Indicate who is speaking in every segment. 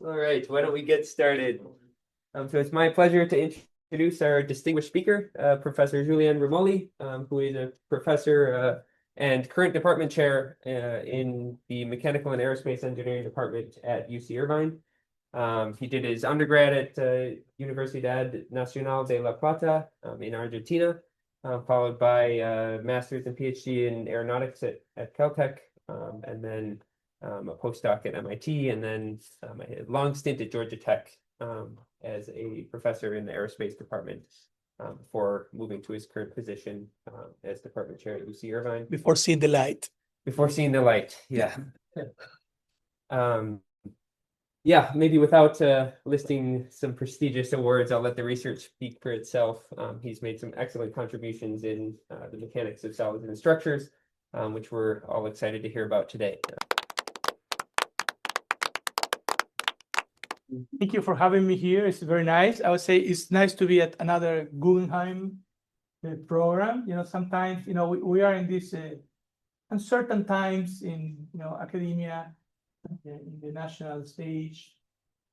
Speaker 1: All right, why don't we get started? So it's my pleasure to introduce our distinguished speaker, Professor Julian Rimoli, who is a professor and current department chair in the Mechanical and Aerospace Engineering Department at UC-Irvine. He did his undergrad at Universidad Nacional de La Plata in Argentina, followed by master's and PhD in aeronautics at Caltech, and then a postdoc at MIT, and then a long stint at Georgia Tech as a professor in the aerospace department before moving to his current position as department chair at UC-Irvine.
Speaker 2: Before seeing the light.
Speaker 1: Before seeing the light, yeah. Yeah, maybe without listing some prestigious awards, I'll let the research speak for itself. He's made some excellent contributions in the mechanics of solids and structures, which we're all excited to hear about today.
Speaker 2: Thank you for having me here. It's very nice. I would say it's nice to be at another Guggenheim program. Sometimes, we are in these uncertain times in, academia, in the national stage,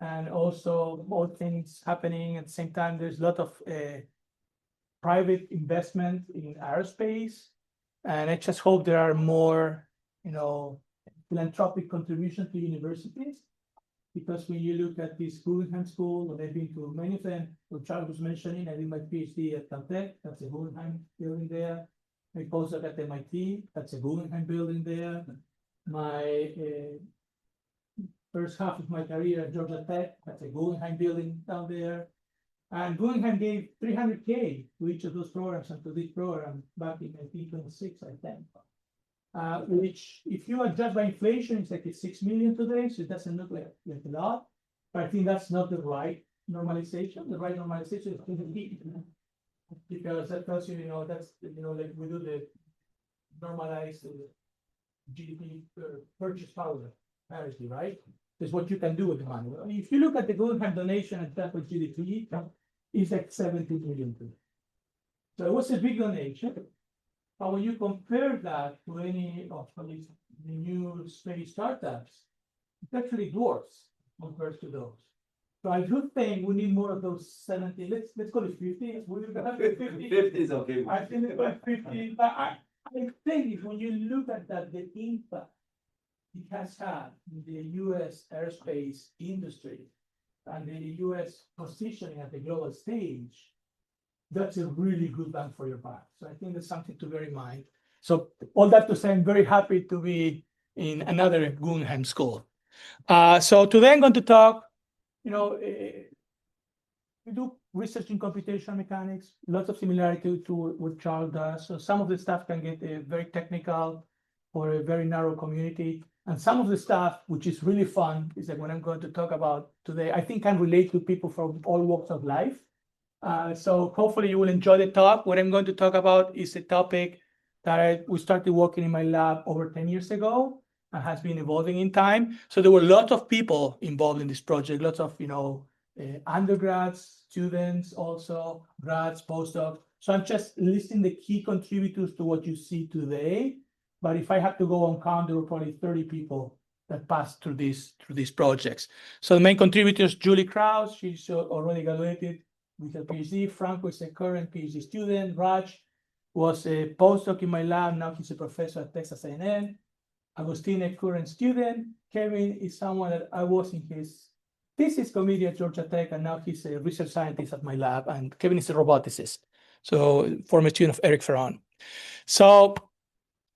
Speaker 2: and also all things happening at the same time. There's a lot of private investment in aerospace, and I just hope there are more, philanthropic contributions to universities. Because when you look at this Guggenheim School, and I've been to many of them, what Charles was mentioning, I did my PhD at Caltech, that's a Guggenheim building there. My postdoc at MIT, that's a Guggenheim building there. My first half of my career at Georgia Tech, that's a Guggenheim building down there. And Guggenheim gave $300K to each of those programs and to this program back in 1926, I think. Which, if you adjust by inflation, it's like it's 6 million today, so it doesn't look like a lot. But I think that's not the right normalization. The right normalization is 20, because that tells you, that's like we do the normalized GDP purchase power parity, right? That's what you can do with the money. If you look at the Guggenheim donation and that with GDP, it's like 70 million today. So it was a big donation. But when you compare that to any of the new space startups, it actually dwarfs compared to those. So I do think we need more of those 70. Let's call it 50. We have 50.
Speaker 1: 50 is okay.
Speaker 2: I think it's like 50. But I think if when you look at that, the impact it has had in the U.S. aerospace industry and the U.S. positioning at the global stage, that's a really good bang for your buck. So I think that's something to bear in mind. So all that to say, I'm very happy to be in another Guggenheim School. So today I'm going to talk, we do research in computational mechanics, lots of similarity to what Charles does. So some of the stuff can get very technical for a very narrow community. And some of the stuff, which is really fun, is like what I'm going to talk about today, I think can relate to people from all walks of life. So hopefully you will enjoy the talk. What I'm going to talk about is a topic that we started working in my lab over 10 years ago and has been evolving in time. So there were a lot of people involved in this project, lots of, undergrads, students, also grads, postdocs. So I'm just listing the key contributors to what you see today. But if I have to go on count, there were probably 30 people that passed through these projects. So the main contributors, Julie Krause, she's already graduated with a PhD. Franco is a current PhD student. Raj was a postdoc in my lab. Now he's a professor at Texas A&M. Agustin, a current student. Kevin is someone that I was in his thesis committee at Georgia Tech, and now he's a research scientist at my lab. And Kevin is a roboticist, so former student of Eric Ferran. So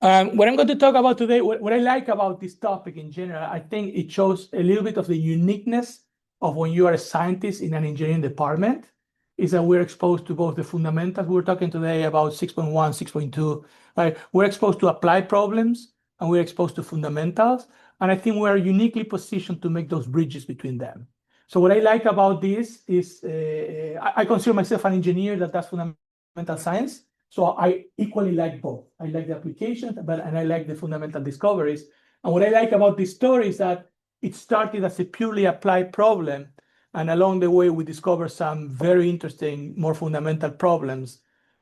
Speaker 2: what I'm going to talk about today, what I like about this topic in general, I think it shows a little bit of the uniqueness of when you are a scientist in an engineering department, is that we're exposed to both the fundamentals. We're talking today about 6.1, 6.2, right? We're exposed to applied problems and we're exposed to fundamentals. And I think we're uniquely positioned to make those bridges between them. So what I like about this is I consider myself an engineer that does fundamental science. So I equally like both. I like the applications, and I like the fundamental discoveries. And what I like about this story is that it started as a purely applied problem. And along the way, we discovered some very interesting, more fundamental problems.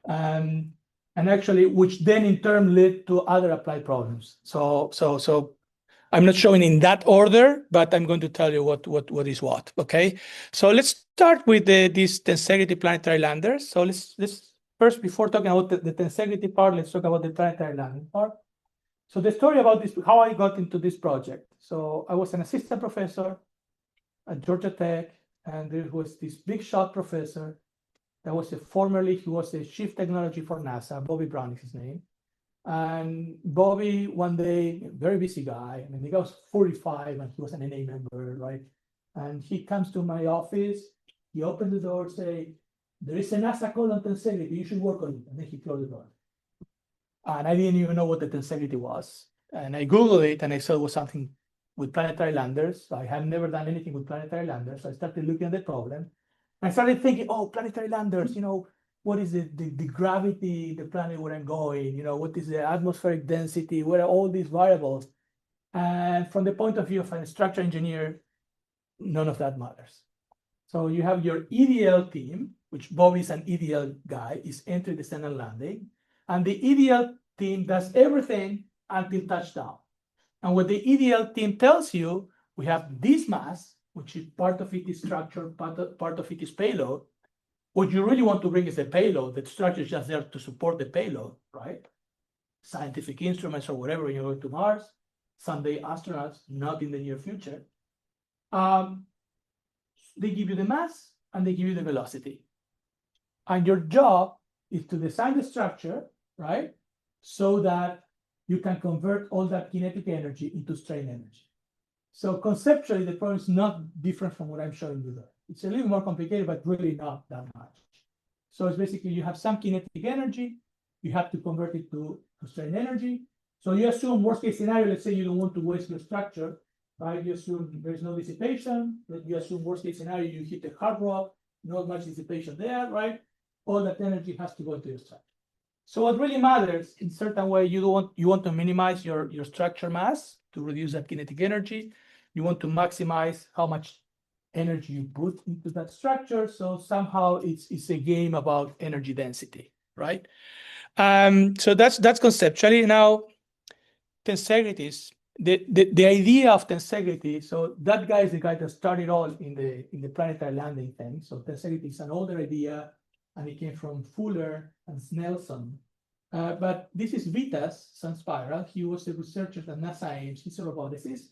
Speaker 2: And actually, which then in turn led to other applied problems. So I'm not showing in that order, but I'm going to tell you what is what. Okay, so let's start with these tensegrity planetary landers. So let's first, before talking about the tensegrity part, let's talk about the planetary landing part. So the story about this, how I got into this project. So I was an assistant professor at Georgia Tech, and there was this big shot professor that was he was a chief technology for NASA. Bobby Brown is his name. And Bobby, one day, very busy guy. I mean, the guy was 45 and he was an NA member, right? And he comes to my office, he opens the door, say, there is a NASA call on tensegrity, you should work on it. And then he closed the door. And I didn't even know what the tensegrity was. And I Googled it and I saw it was something with planetary landers. So I had never done anything with planetary landers. So I started looking at the problem. I started thinking, oh, planetary landers, what is the gravity, the planet where I'm going, what is the atmospheric density, what are all these variables? And from the point of view of a structural engineer, none of that matters. So you have your EDL team, which Bobby is an EDL guy, is entry, descent, and landing. And the EDL team does everything until touchdown. And what the EDL team tells you, we have this mass, which is part of it is structure, part of it is payload. What you really want to bring is the payload. The structure is just there to support the payload, right? Scientific instruments or whatever, when you're going to Mars, someday astronauts, not in the near future. They give you the mass and they give you the velocity. And your job is to design the structure, right? So that you can convert all that kinetic energy into strain energy. So conceptually, the problem is not different from what I'm showing you there. It's a little more complicated, but really not that much. So it's basically you have some kinetic energy, you have to convert it to strain energy. So you assume worst case scenario, let's say you don't want to waste your structure, right? You assume there's no dissipation, you assume worst case scenario, you hit the hard rock, not much dissipation there, right? All that energy has to go into your structure. So what really matters, in certain way, you want to minimize your structure mass to reduce that kinetic energy. You want to maximize how much energy you put into that structure. So somehow it's a game about energy density, right? So that's conceptually. Now, tensegrities, the idea of tensegrity, so that guy is the guy that started all in the planetary landing thing. So tensegrity is an older idea, and it came from Fuller and Snelson. But this is Vitas Sanspiral. He was a researcher at NASA Ames. He's a roboticist.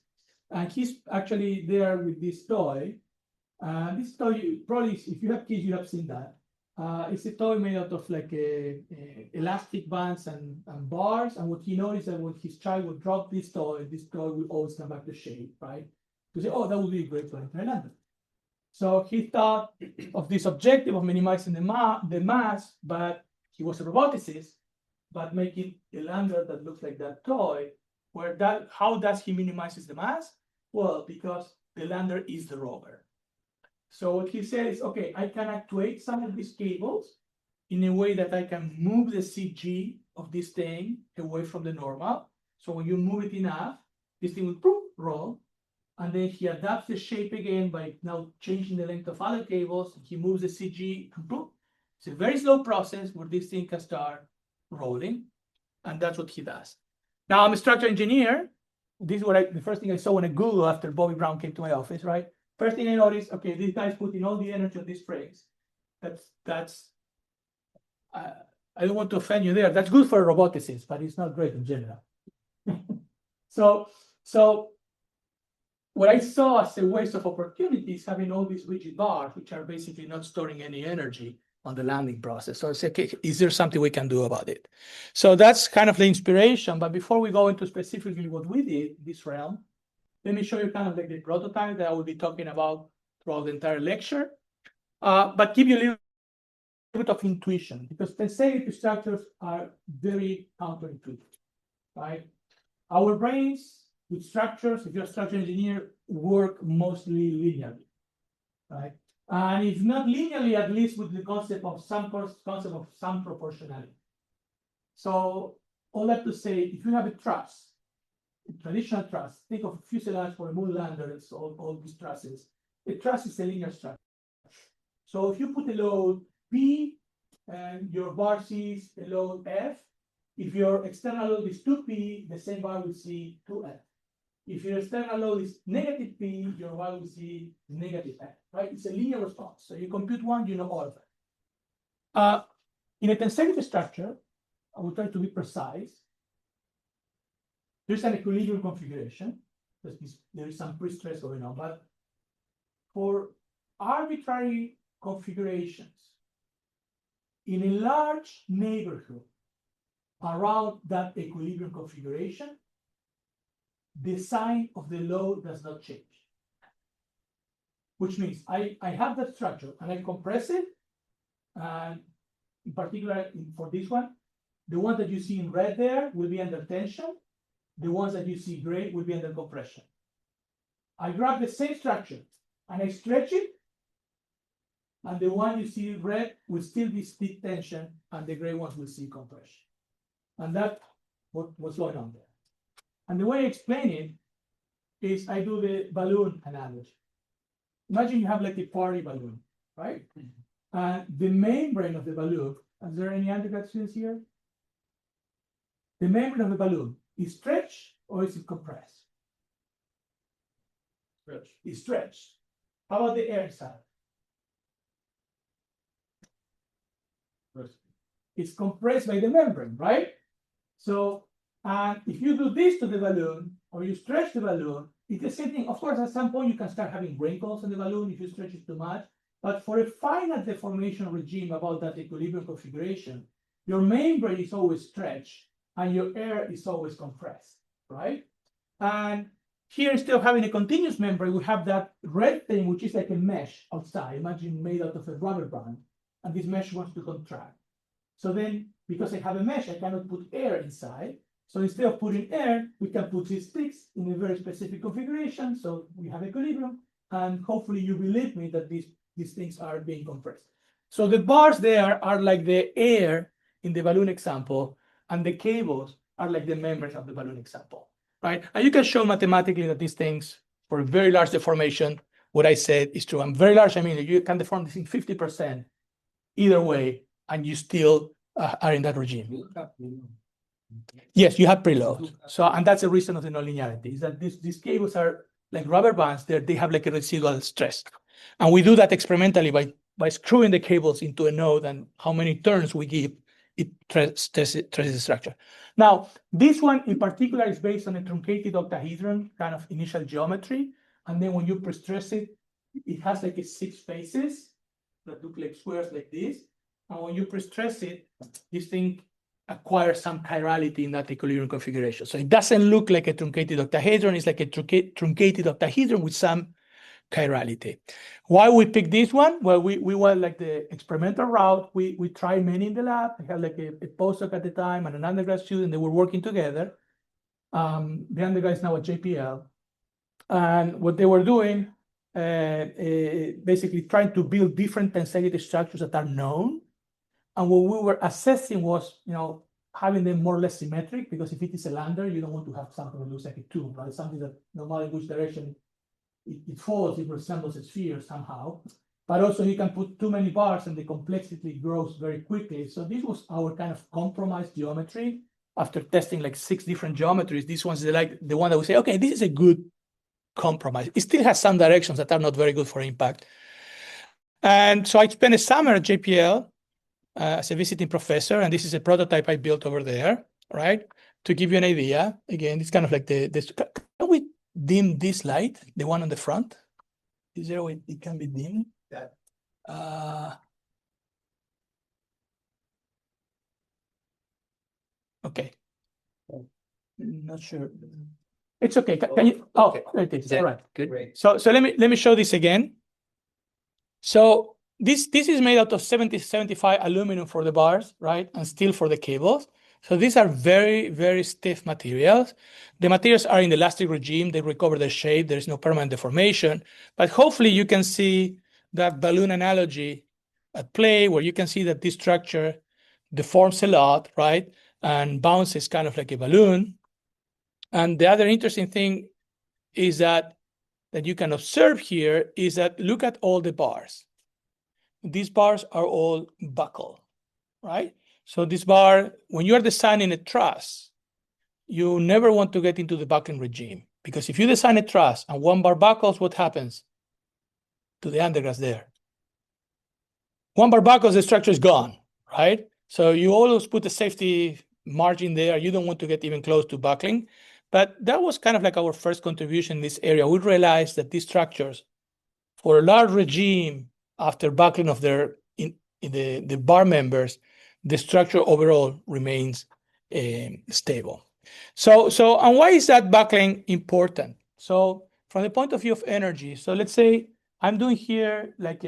Speaker 2: And he's actually there with this toy. This toy, probably, if you have kids, you have seen that. It's a toy made out of like elastic bands and bars. And what he noticed that when his child would drop this toy would always come back to shape, right? To say, oh, that would be a great planetary lander. So he thought of this objective of minimizing the mass, but he was a roboticist, but making a lander that looks like that toy, how does he minimizes the mass? Well, because the lander is the rover. So what he said is, okay, I can actuate some of these cables in a way that I can move the CG of this thing away from the normal. So when you move it enough, this thing will poof, roll. And then he adapts the shape again by now changing the length of other cables. He moves the CG and poof. It's a very slow process where this thing can start rolling. And that's what he does. Now I'm a structural engineer. This is what the first thing I saw when I Googled after Bobby Brown came to my office, right? First thing I noticed, okay, this guy's putting all the energy on these frames. I don't want to offend you there. That's good for a roboticist, but it's not great in general. So what I saw as a waste of opportunities having all these rigid bars, which are basically not storing any energy on the landing process. So I said, okay, is there something we can do about it? So that's kind of the inspiration. But before we go into specifically what we did in this realm, let me show you kind of like the prototype that I will be talking about throughout the entire lecture, but give you a little bit of intuition, because tensegrity structures are very counterintuitive, right? Our brains with structures, if you're a structural engineer, work mostly linearly, right? And if not linearly, at least with the concept of some proportionality. So all that to say, if you have a truss, traditional truss, think of a fuselage for a moon lander, it's all these trusses. A truss is a linear structure. So if you put a load P and your bar sees a load F, if your external load is 2P, the same bar will see 2F. If your external load is negative P, your Y will see negative N, right? It's a linear response. So you compute one, you know all of that. In a tensegrity structure, I will try to be precise. There's an equilibrium configuration. There is some pre-stress going on, but for arbitrary configurations in a large neighborhood around that equilibrium configuration, the sign of the load does not change. Which means I have that structure and I compress it, and in particular for this one, the ones that you see in red there will be under tension. The ones that you see gray will be under compression. I grab the same structure and I stretch it, and the one you see in red will still be stiff tension, and the gray ones will see compression. And that's what's going on there. And the way I explain it is I do the balloon analogy. Imagine you have like a party balloon, right? And the membrane of the balloon, is there any undergrad students here? The membrane of the balloon is stretched or is it compressed? Stretched. It's stretched. How about the air side? It's compressed by the membrane, right? So, and if you do this to the balloon or you stretch the balloon, it's the same thing. Of course, at some point you can start having wrinkles in the balloon if you stretch it too much. But for a finite deformation regime about that equilibrium configuration, your membrane is always stretched and your air is always compressed, right? And here, instead of having a continuous membrane, we have that red thing, which is like a mesh outside, imagine made out of a rubber band, and this mesh wants to contract. So then, because I have a mesh, I cannot put air inside. So instead of putting air, we can put these sticks in a very specific configuration. So we have equilibrium, and hopefully you believe me that these things are being compressed. So the bars there are like the air in the balloon example, and the cables are like the membranes of the balloon example, right? And you can show mathematically that these things, for a very large deformation, what I said is true. And very large, I mean, you can deform this in 50% either way, and you still are in that regime. Yes, you have preload. So, and that's the reason of the nonlinearity, is that these cables are like rubber bands. They have like a residual stress. And we do that experimentally by screwing the cables into a node, and how many turns we give, it stresses the structure. Now, this one in particular is based on a truncated octahedron kind of initial geometry. And then when you pre-stress it, it has like a 6 faces that look like squares like this. And when you pre-stress it, this thing acquires some chirality in that equilibrium configuration. So it doesn't look like a truncated octahedron. It's like a truncated octahedron with some chirality. Why we pick this one? Well, we went like the experimental route. We tried many in the lab. I had like a postdoc at the time and an undergrad student. They were working together. The undergrad is now at JPL. And what they were doing, basically trying to build different tensegrity structures that are known. And what we were assessing was, having them more or less symmetric, because if it is a lander, you don't want to have something that looks like a tube, right? Something that no matter which direction it falls, it resembles a sphere somehow. But also you can put too many bars and the complexity grows very quickly. So this was our kind of compromise geometry. After testing like 6 different geometries, this one's like the one that we say, okay, this is a good compromise. It still has some directions that are not very good for impact. And so I spent a summer at JPL as a visiting professor, and this is a prototype I built over there, right? To give you an idea, again, it's kind of like can we dim this light, the one on the front? Is there a way it can be dimmed? Yeah. Okay. Not sure. It's okay. Can you? Oh, it is. All right. Good. Great. So let me show this again. So this is made out of 70-75 aluminum for the bars, right? And steel for the cables. So these are very, very stiff materials. The materials are in the elastic regime. They recover their shape. There is no permanent deformation. But hopefully you can see that balloon analogy at play, where you can see that this structure deforms a lot, right? And bounces kind of like a balloon. And the other interesting thing is that you can observe here is that look at all the bars. These bars are all buccal, right? So this bar, when you are designing a truss, you never want to get into the buckling regime, because if you design a truss and one bar buckles, what happens to the undergrads there? One bar buckles, the structure is gone, right? So you always put a safety margin there. You don't want to get even close to buckling. But that was kind of like our first contribution in this area. We realized that these structures, for a large regime after buckling of their in the bar members, the structure overall remains stable. So and why is that buckling important? So from the point of view of energy, so let's say I'm doing here like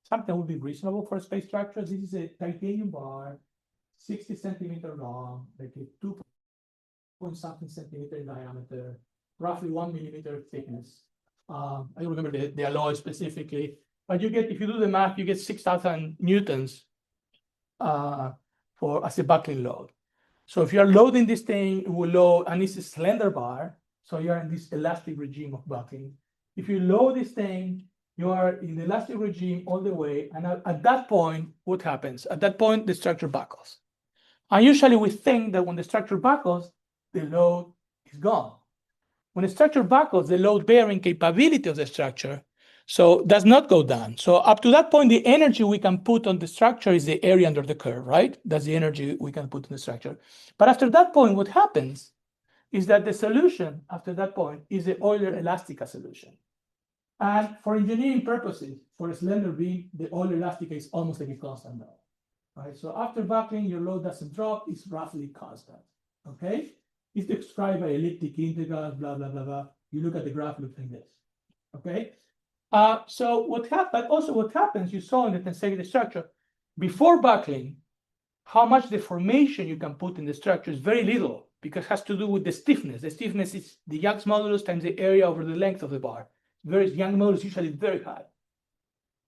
Speaker 2: something that would be reasonable for space structures. This is a titanium bar, 60 centimeter long, like a 2-point-something centimeter in diameter, roughly 1 millimeter thickness. I don't remember the alloy specifically, but you get, if you do the math, you get 6,000 newtons as a buckling load. So if you're loading this thing, it will load, and it's a slender bar, so you're in this elastic regime of buckling. If you load this thing, you are in the elastic regime all the way, and at that point, what happens? At that point, the structure buckles. And usually we think that when the structure buckles, the load is gone. When a structure buckles, the load-bearing capability of the structure does not go down. So up to that point, the energy we can put on the structure is the area under the curve, right? That's the energy we can put on the structure. But after that point, what happens is that the solution after that point is the Euler elastica solution. And for engineering purposes, for a slender beam, the Euler elastica is almost like a constant load, right? So after buckling, your load doesn't drop, it's roughly constant, okay? It's described by elliptic integrals, blah, blah, blah, blah. You look at the graph, looks like this, okay? So what happens, you saw in the tensegrity structure, before buckling, how much deformation you can put in the structure is very little, because it has to do with the stiffness. The stiffness is the Young's modulus times the area over the length of the bar. Young's modulus is usually very high.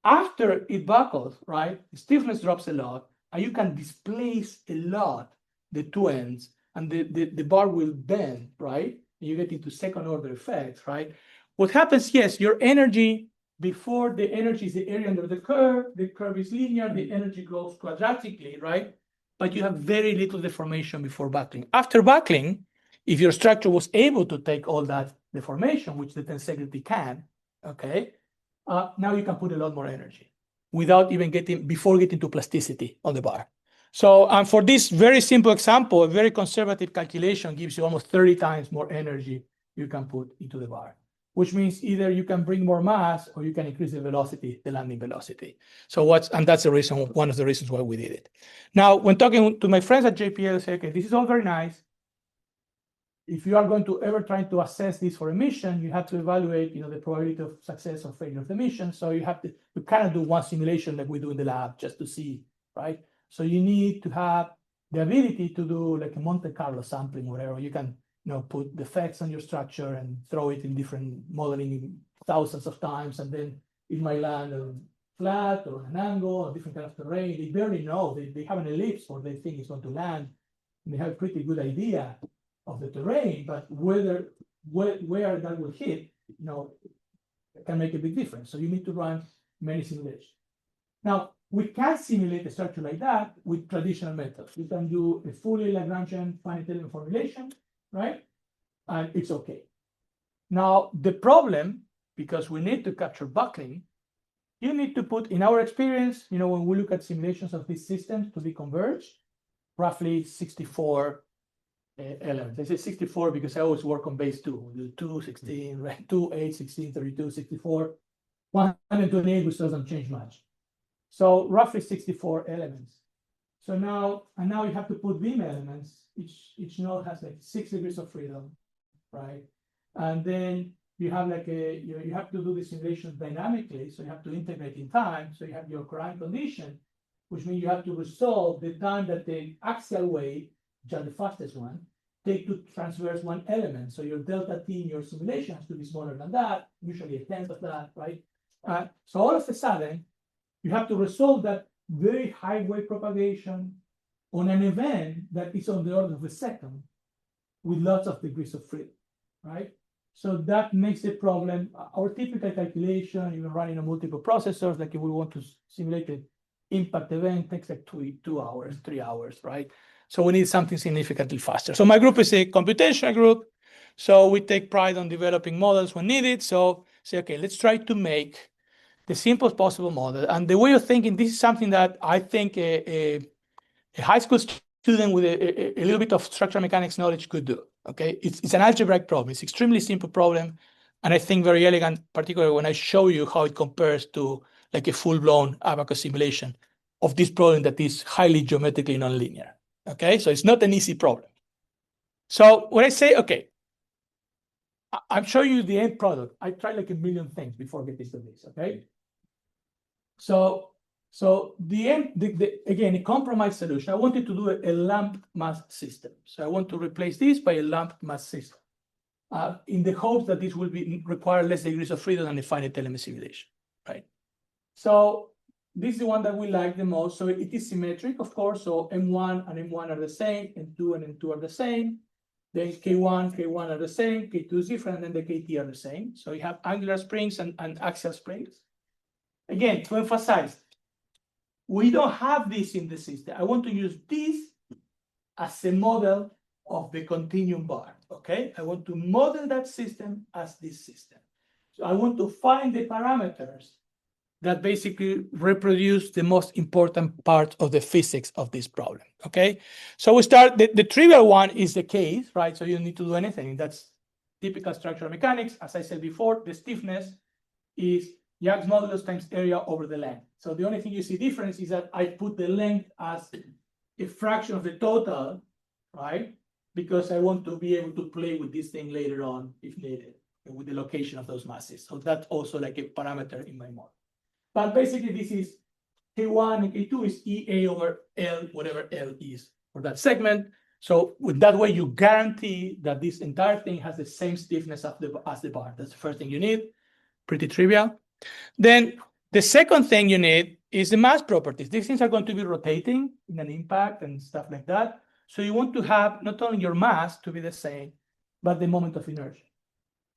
Speaker 2: After it buckles, right, the stiffness drops a lot, and you can displace a lot the two ends, and the bar will bend, right? And you get into second order effects, right? What happens, yes, your energy, before the energy is the area under the curve is linear, the energy grows quadratically, right? But you have very little deformation before buckling. After buckling, if your structure was able to take all that deformation, which the tensegrity can, okay, now you can put a lot more energy without even before getting to plasticity on the bar. So, and for this very simple example, a very conservative calculation gives you almost 30 times more energy you can put into the bar, which means either you can bring more mass or you can increase the velocity, the landing velocity. So and that's the reason, one of the reasons why we did it. Now, when talking to my friends at JPL, I say, okay, this is all very nice. If you are going to ever try to assess this for a mission, you have to evaluate, the probability of success or failure of the mission. So you kind of do one simulation like we do in the lab just to see, right? So you need to have the ability to do like a Monte Carlo sampling, whatever. You can, put the effects on your structure and throw it in different modeling thousands of times, and then it might land flat or an angle or different kind of terrain. They barely know. They have an ellipse where they think it's going to land, and they have a pretty good idea of the terrain, but where that will hit, can make a big difference. So you need to run many simulations. Now, we can simulate a structure like that with traditional methods. We can do a fully Lagrangian finite element formulation, right? And it's okay. Now, the problem, because we need to capture buckling, you need to put, in our experience, when we look at simulations of these systems to be converged, roughly 64 elements. I say 64 because I always work on base 2. We do 2, 16, right? 2, 8, 16, 32, 64, 128, which doesn't change much. So roughly 64 elements. So now you have to put beam elements. Each node has like 6 degrees of freedom, right? And then you have like you have to do the simulation dynamically. So you have to integrate in time. So you have your current condition, which means you have to resolve the time that the axial wave, which are the fastest one, take to transverse one element. So your delta t in your simulation has to be smaller than that, usually a tenth of that, right? So all of a sudden, you have to resolve that very high wave propagation on an event that is on the order of a second with lots of degrees of freedom, right? So that makes the problem. Our typical calculation, even running on multiple processors, like if we want to simulate an impact event, takes like 2 hours, 3 hours, right? So we need something significantly faster. So my group is a computational group. So we take pride on developing models when needed. So say, okay, let's try to make the simplest possible model. And the way of thinking, this is something that I think a high school student with a little bit of structural mechanics knowledge could do. Okay, it's an algebraic problem. It's extremely simple problem, and I think very elegant, particularly when I show you how it compares to like a full-blown abacus simulation of this problem that is highly geometrically nonlinear. Okay, so it's not an easy problem. So when I say, okay, I'm showing you the end product. I tried like a million things before getting to this. Okay, so the end, again, a compromise solution. I wanted to do a lumped mass system. So I want to replace this by a lumped mass system in the hopes that this will require less degrees of freedom than a finite element simulation, right? So this is the one that we like the most. So it is symmetric, of course. So M1 and M1 are the same, M2 and M2 are the same. Then K1 are the same, K2 is different, and then the KT are the same. So you have angular springs and axial springs. Again, to emphasize, we don't have this in the system. I want to use this as a model of the continuum bar, okay? I want to model that system as this system. So I want to find the parameters that basically reproduce the most important part of the physics of this problem, okay? So we start, the trivial one is the case, right? So you don't need to do anything. That's typical structural mechanics. As I said before, the stiffness is Young's modulus times area over the length. So the only thing you see difference is that I put the length as a fraction of the total, right? Because I want to be able to play with this thing later on if needed, with the location of those masses. So that's also like a parameter in my model. But basically this is K1 and K2 is EA over L, whatever L is for that segment. So with that way, you guarantee that this entire thing has the same stiffness as the bar. That's the first thing you need. Pretty trivial. Then the second thing you need is the mass properties. These things are going to be rotating in an impact and stuff like that. So you want to have not only your mass to be the same, but the moment of inertia.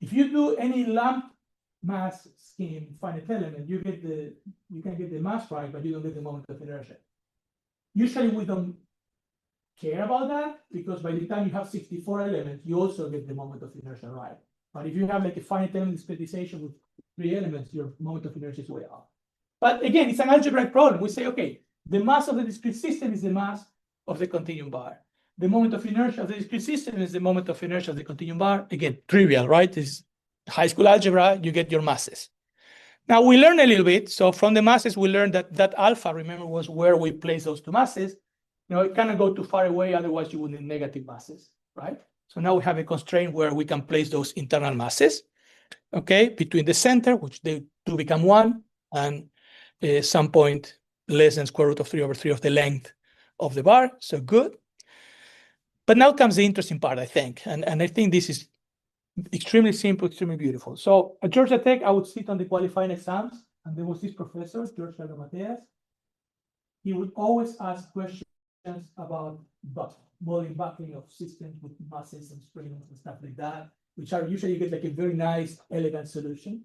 Speaker 2: If you do any lump mass scheme, finite element, you can get the mass right, but you don't get the moment of inertia. Usually we don't care about that because by the time you have 64 elements, you also get the moment of inertia right. But if you have like a finite element discretization with 3 elements, your moment of inertia is way off. But again, it's an algebraic problem. We say, okay, the mass of the discrete system is the mass of the continuum bar. The moment of inertia of the discrete system is the moment of inertia of the continuum bar. Again, trivial, right? It's high school algebra, you get your masses. Now we learn a little bit. So from the masses, we learned that alpha, remember, was where we place those two masses. It cannot go too far away, otherwise you would need negative masses, right? So now we have a constraint where we can place those internal masses, okay, between the center, which they do become 1, and some point less than square root of 3 over 3 of the length of the bar. So good. But now comes the interesting part, I think. And I think this is extremely simple, extremely beautiful. So at Georgia Tech, I would sit on the qualifying exams, and there was this professor, Julian Rimoli. He would always ask questions about modeling buckling of systems with masses and springs and stuff like that, which are usually you get like a very nice, elegant solution.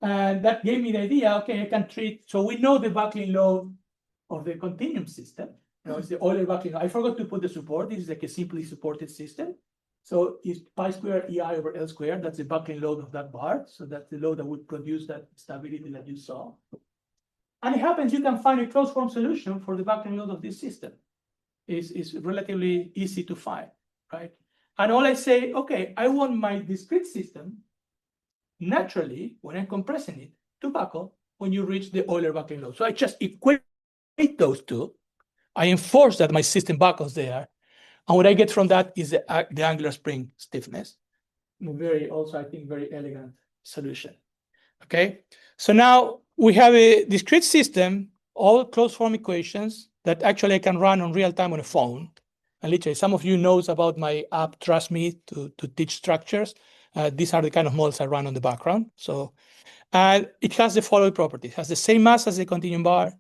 Speaker 2: And that gave me the idea, okay, I can treat, so we know the buckling load of the continuum system. It's the Euler buckling. I forgot to put the support. This is like a simply supported system. So it's pi squared EI over L squared. That's the buckling load of that bar. So that's the load that would produce that stability that you saw. And it happens you can find a closed form solution for the buckling load of this system. It's relatively easy to find, right? And all I say, okay, I want my discrete system naturally, when I'm compressing it, to buckle when you reach the Euler buckling load. So I just equate those two. I enforce that my system buckles there. And what I get from that is the angular spring stiffness. Also, I think, very elegant solution. Okay, so now we have a discrete system, all closed form equations that actually I can run on real time on a phone. And literally, some of you knows about my app, Trust Me, to teach structures. These are the kind of models I run on the background. So, and it has the following properties. It has the same mass as the continuum bar,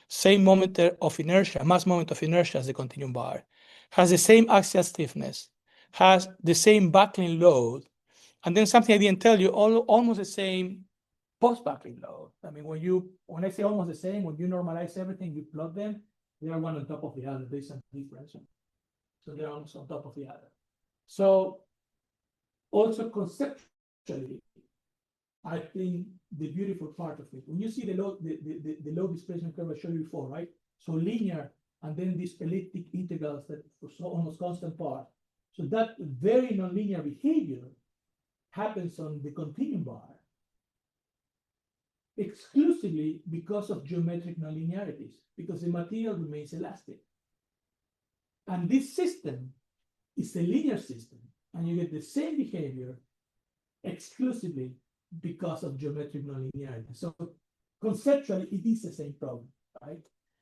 Speaker 2: same moment of inertia, mass moment of inertia as the continuum bar, has the same axial stiffness, has the same buckling load, and then something I didn't tell you, almost the same post-buckling load. I mean, when I say almost the same, when you normalize everything, you plot them, they are one on top of the other. There's some difference. So they're almost on top of the other. So also conceptually, I think the beautiful part of it, when you see the low displacement curve I showed you before, right? So linear, and then these elliptic integrals that for so almost constant part. So that very nonlinear behavior happens on the continuum bar exclusively because of geometric nonlinearities, because the material remains elastic. And this system is a linear system, and you get the same behavior exclusively because of geometric nonlinearity. So conceptually, it is the same problem, right?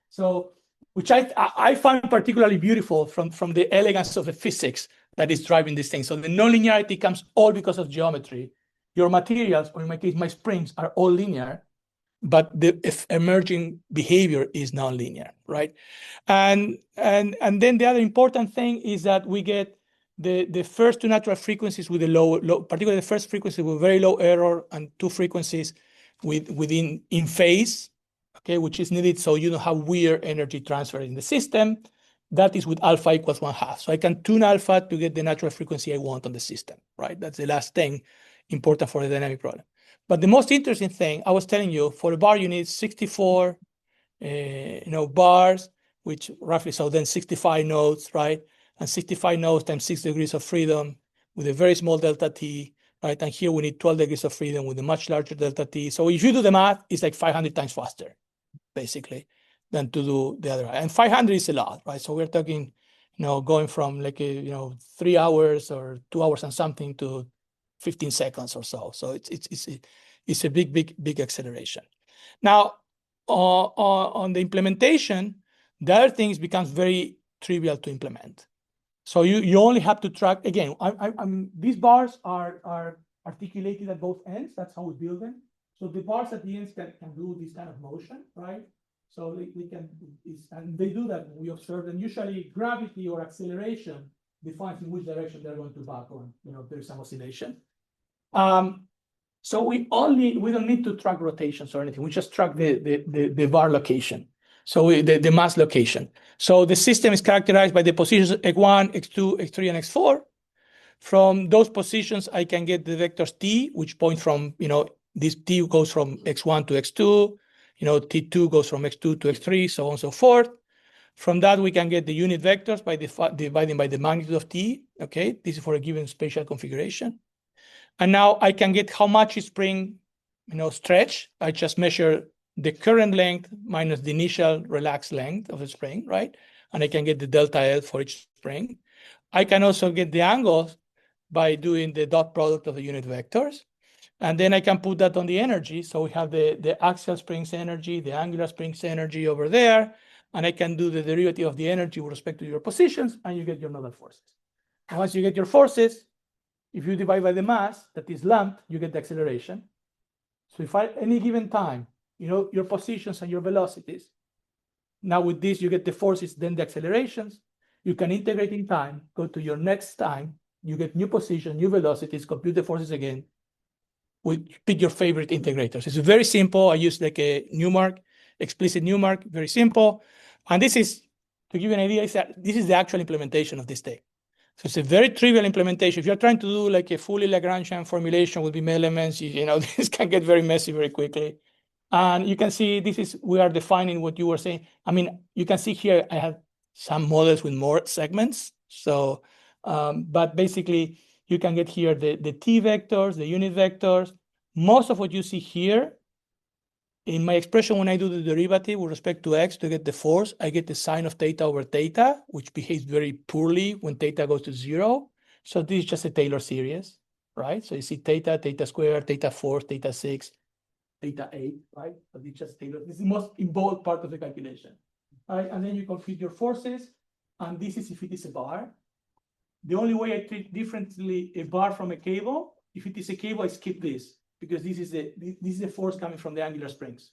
Speaker 2: So, which I find particularly beautiful from the elegance of the physics that is driving this thing. So the nonlinearity comes all because of geometry. Your materials, or in my case, my springs, are all linear, but the emerging behavior is nonlinear, right? And then the other important thing is that we get the first two natural frequencies with a low, particularly the first frequency with very low error, and two frequencies in phase, okay, which is needed so you don't have weird energy transfer in the system. That is with alpha equals 1/2. So I can tune alpha to get the natural frequency I want on the system, right? That's the last thing important for the dynamic problem. But the most interesting thing, I was telling you, for a bar, you need 64 bars, which roughly, so then 65 nodes, right? And 65 nodes times 6 degrees of freedom with a very small delta t, right? And here we need 12 degrees of freedom with a much larger delta t. So if you do the math, it's like 500 times faster, basically, than to do the other. And 500 is a lot, right? So we're talking, going from like 3 hours or 2 hours and something to 15 seconds or so. So it's a big acceleration. Now, on the implementation, the other things becomes very trivial to implement. So you only have to track, again, these bars are articulated at both ends. That's how we build them. So the bars at the ends can do this kind of motion, right? So they can, and they do that when we observe them. Usually gravity or acceleration defines in which direction they're going to back on, there's some oscillation. So we don't need to track rotations or anything. We just track the bar location. So the mass location. So the system is characterized by the positions x1, x2, x3, and x4. From those positions, I can get the vectors t, which point from, this t goes from x1 to x2, t2 goes from x2 to x3, so on and so forth. From that, we can get the unit vectors by dividing by the magnitude of t, okay? This is for a given spatial configuration. And now I can get how much is spring, stretch. I just measure the current length minus the initial relaxed length of the spring, right? And I can get the delta L for each spring. I can also get the angles by doing the dot product of the unit vectors. And then I can put that on the energy. So we have the axial springs energy, the angular springs energy over there. And I can do the derivative of the energy with respect to your positions, and you get your nodal forces. And once you get your forces, if you divide by the mass that is lumped, you get the acceleration. So if at any given time, your positions and your velocities, now with this, you get the forces, then the accelerations. You can integrate in time, go to your next time, you get new position, new velocities, compute the forces again, pick your favorite integrators. It's very simple. I use like a Newmark, explicit Newmark, very simple. And this is, to give you an idea, this is the actual implementation of this thing. So it's a very trivial implementation. If you're trying to do like a fully Lagrangian formulation with beam elements, this can get very messy very quickly. And you can see we are defining what you were saying. I mean, you can see here, I have some models with more segments. So, but basically you can get here the t vectors, the unit vectors. Most of what you see here, in my expression, when I do the derivative with respect to x to get the force, I get the sine of theta over theta, which behaves very poorly when theta goes to 0. So this is just a Taylor series, right? So you see theta, theta squared, theta 4, theta 6, theta 8, right? So it's just Taylor. This is the most involved part of the calculation, right? And then you compute your forces, and this is if it is a bar. The only way I treat differently a bar from a cable, if it is a cable, I skip this, because this is the force coming from the angular springs.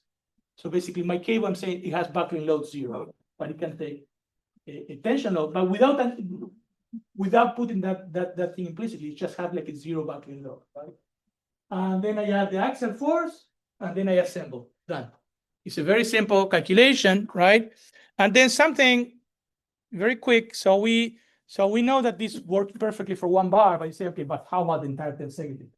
Speaker 2: So basically, my cable, I'm saying it has buckling load 0, but it can take a tension load, but without putting that thing implicitly, just have like a 0 buckling load, right? And then I have the axial force, and then I assemble. Done. It's a very simple calculation, right? And then something very quick. So So we know that this works perfectly for one bar, but you say, okay, but how about the entire tensegrity?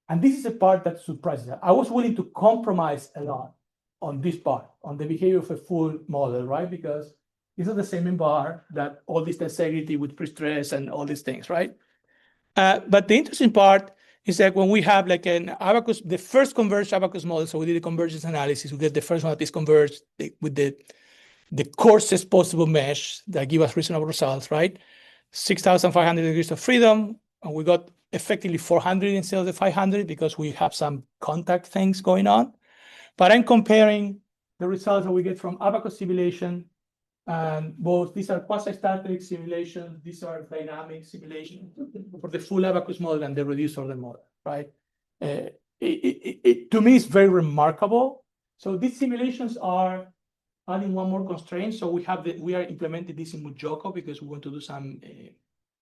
Speaker 2: And this is the part that surprises us. I was willing to compromise a lot on this part, on the behavior of a full model, right? Because it's not the same in bar that all this tensegrity with pre-stress and all these things, right? But the interesting part is that when we have like an abacus, the first converged abacus model, so we did a convergence analysis, we get the first one that is converged with the coarsest possible mesh that give us reasonable results, right? 6,500 degrees of freedom, and we got effectively 400 instead of the 500 because we have some contact things going on. But I'm comparing the results that we get from abacus simulation, and both these are quasi-static simulations, these are dynamic simulations for the full abacus model and the reduced order model, right? To me, it's very remarkable. So these simulations are adding one more constraint. So we are implementing this in Mujoko because we want to do some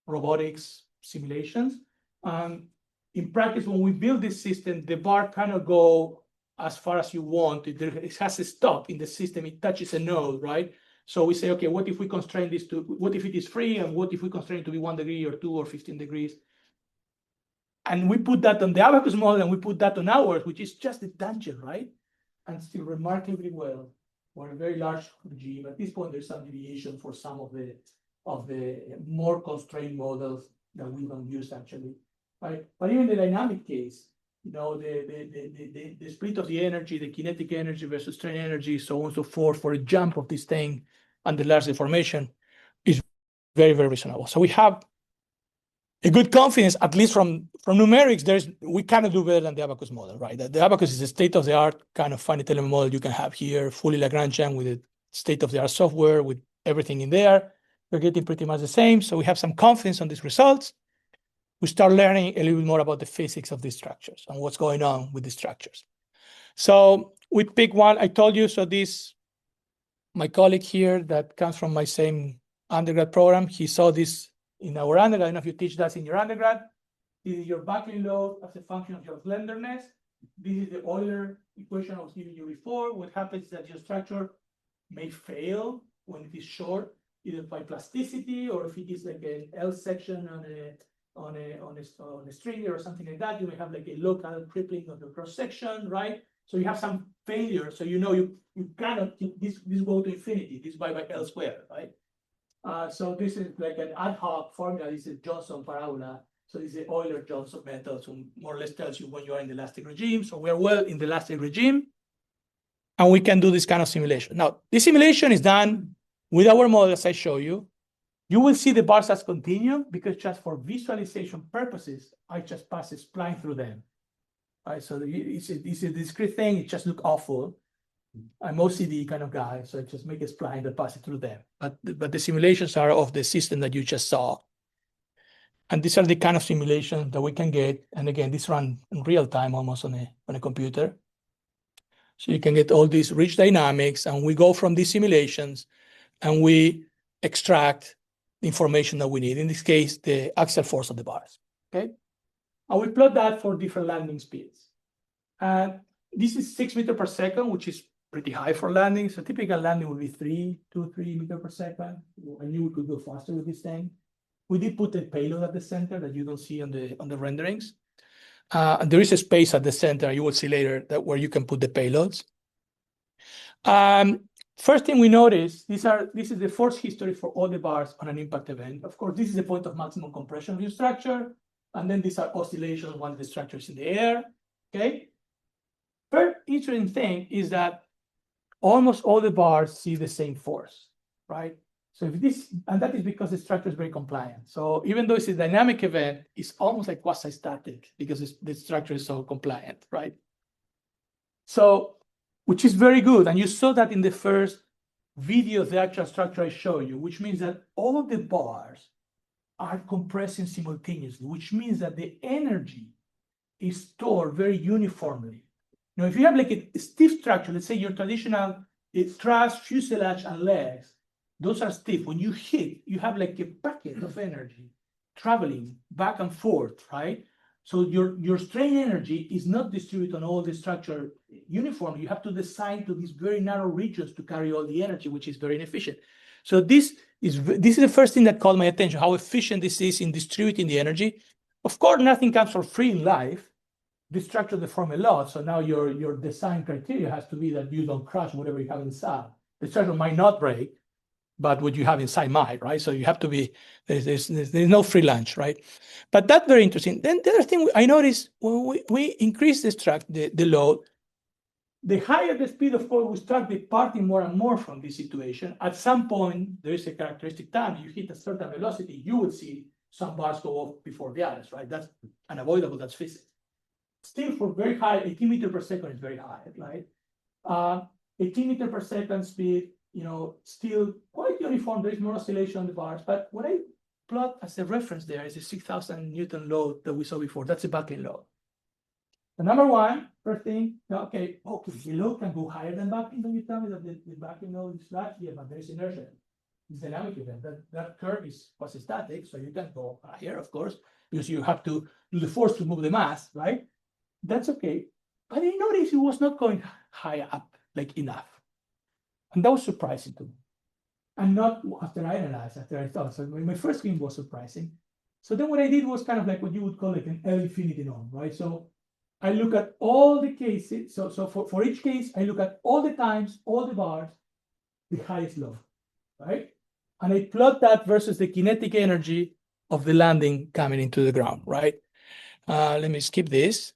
Speaker 2: robotics simulations. In practice, when we build this system, the bar cannot go as far as you want. It has a stop in the system. It touches a node, right? So we say, okay, what if we constrain this to, what if it is free? And what if we constrain it to be 1 degree or 2 or 15 degrees? And we put that on the abacus model and we put that on ours, which is just a tangent, right? And still remarkably well for a very large regime. At this point, there's some deviation for some of the more constrained models that we don't use actually, right? But even the dynamic case, you know, the split of the energy, the kinetic energy versus strain energy, so on and so forth, for a jump of this thing and the large deformation is very, very reasonable. So we have a good confidence, at least from numerics, we cannot do better than the abacus model, right? The abacus is a state-of-the-art kind of finite element model you can have here, fully Lagrangian with a state-of-the-art software with everything in there. We're getting pretty much the same. So we have some confidence on these results. We start learning a little bit more about the physics of these structures and what's going on with these structures. So we pick one, I told you, so this, my colleague here that comes from my same undergrad program, he saw this in our undergrad. I don't know if you teach that in your undergrad. This is your buckling load as a function of your slenderness. This is the Euler equation I was giving you before. What happens is that your structure may fail when it is short, either by plasticity or if it is like an L section on a string or something like that. You may have like a local crippling of the cross section, right? So you have some failure. So you know you cannot keep this go to infinity. This by L squared, right? So this is like an ad hoc formula. This is Johnson parabola. So this is the Euler-Johnson method. So more or less tells you when you are in the elastic regime. So we are well in the elastic regime, and we can do this kind of simulation. Now, this simulation is done with our model, as I show you. You will see the bars as continuum because just for visualization purposes, I just pass a spline through them. Right? So it's a discrete thing. It just looks awful. I'm OCD kind of guy, so I just make a spline that passes through them. But the simulations are of the system that you just saw. And these are the kind of simulations that we can get. And again, these run in real time almost on a computer. So you can get all these rich dynamics, and we go from these simulations and we extract the information that we need. In this case, the axial force of the bars, okay? And we plot that for different landing speeds. And this is 6 meters per second, which is pretty high for landing. So typical landing would be 3 meters per second. I knew we could go faster with this thing. We did put a payload at the center that you don't see on the renderings. And there is a space at the center, you will see later, that where you can put the payloads. First thing we notice, this is the force history for all the bars on an impact event. Of course, this is the point of maximum compression of your structure. And then these are oscillations once the structure is in the air, okay? Third interesting thing is that almost all the bars see the same force, right? So if this, and that is because the structure is very compliant. So even though it's a dynamic event, it's almost like quasi-static because the structure is so compliant, right? So, which is very good. And you saw that in the first video of the actual structure I showed you, which means that all of the bars are compressing simultaneously, which means that the energy is stored very uniformly. Now, if you have like a stiff structure, let's say your traditional truss, fuselage, and legs, those are stiff. When you hit, you have like a bucket of energy traveling back and forth, right? So your strain energy is not distributed on all the structure uniformly. You have to design to these very narrow regions to carry all the energy, which is very inefficient. So this is the first thing that caught my attention, how efficient this is in distributing the energy. Of course, nothing comes for free in life. This structure deform a lot. So now your design criteria has to be that you don't crush whatever you have inside. The structure might not break, but what you have inside might, right? So you have to be, there's no free lunch, right? But that's very interesting. Then the other thing I noticed, when we increase the load, the higher the speed, of course, we start departing more and more from this situation. At some point, there is a characteristic time, you hit a certain velocity, you will see some bars go off before the others, right? That's unavoidable, that's physics. Still, for very high, 18 meters per second is very high, right? 18 meters per second speed, still quite uniform. There is more oscillation on the bars, but what I plot as a reference there is the 6,000 Newton load that we saw before. That's a buckling load. The number one, first thing, okay, the load can go higher than buckling. Don't you tell me that the buckling load is large? Yeah, but there is inertia. It's dynamic event. That curve is quasi-static, so you can go higher, of course, because you have to do the force to move the mass, right? That's okay. But I noticed it was not going high up, like enough. And that was surprising to me. And not after I analyzed, after I thought. So my first thing was surprising. So then what I did was kind of like what you would call like an L infinity norm, right? So I look at all the cases. So for each case, I look at all the times, all the bars, the highest load, right? And I plot that versus the kinetic energy of the landing coming into the ground, right? Let me skip this.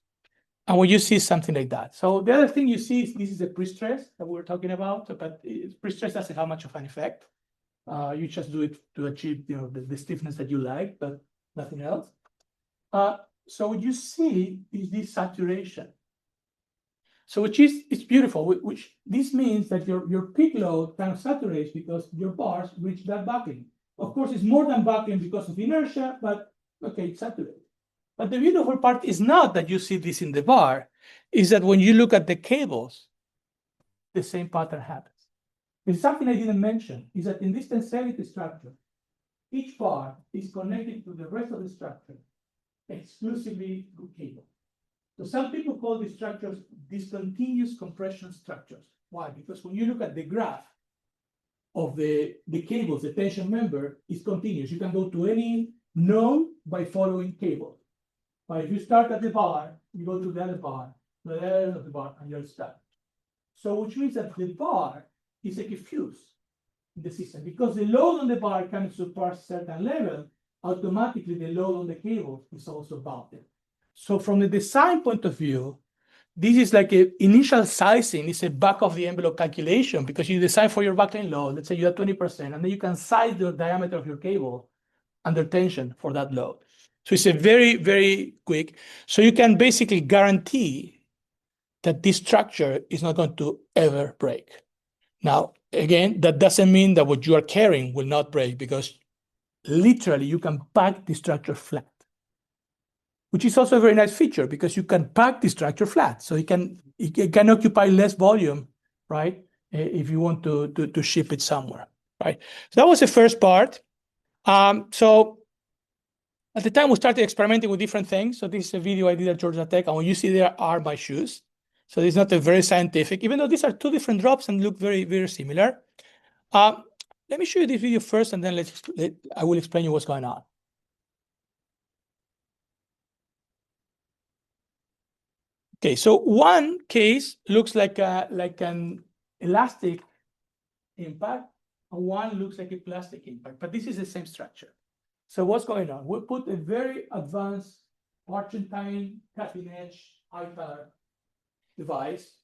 Speaker 2: And when you see something like that. So the other thing you see is this is a pre-stress that we were talking about, but pre-stress doesn't have much of an effect. You just do it to achieve the stiffness that you like, but nothing else. So what you see is this saturation. So it's beautiful, which this means that your peak load kind of saturates because your bars reach that buckling. Of course, it's more than buckling because of inertia, but okay, it's saturated. But the beautiful part is not that you see this in the bar, is that when you look at the cables, the same pattern happens. There's something I didn't mention, is that in this tensegrity structure, each bar is connected to the rest of the structure exclusively through cable. So some people call these structures discontinuous compression structures. Why? Because when you look at the graph of the cables, the tension member is continuous. You can go to any node by following cable. But if you start at the bar, you go to the other bar, to the other end of the bar, and you're stuck. So which means that the bar is like a fuse in the system. Because the load on the bar can surpass a certain level, automatically the load on the cable is also bounded. So from the design point of view, this is like an initial sizing. It's a back of the envelope calculation because you design for your backline load. Let's say you have 20%, and then you can size the diameter of your cable under tension for that load. So it's a very, very quick. So you can basically guarantee that this structure is not going to ever break. Now, again, that doesn't mean that what you are carrying will not break because literally you can pack the structure flat, which is also a very nice feature because you can pack the structure flat. So it can occupy less volume, right? If you want to ship it somewhere, right? So that was the first part. So at the time, we started experimenting with different things. So this is a video I did at Georgia Tech. And what you see there are my shoes. So it's not a very scientific, even though these are two different drops and look very, very similar. Let me show you this video first, and then I will explain you what's going on. Okay, so one case looks like an elastic impact, and one looks like a plastic impact, but this is the same structure. So what's going on? We put a very advanced Argentine cutting-edge high-power device.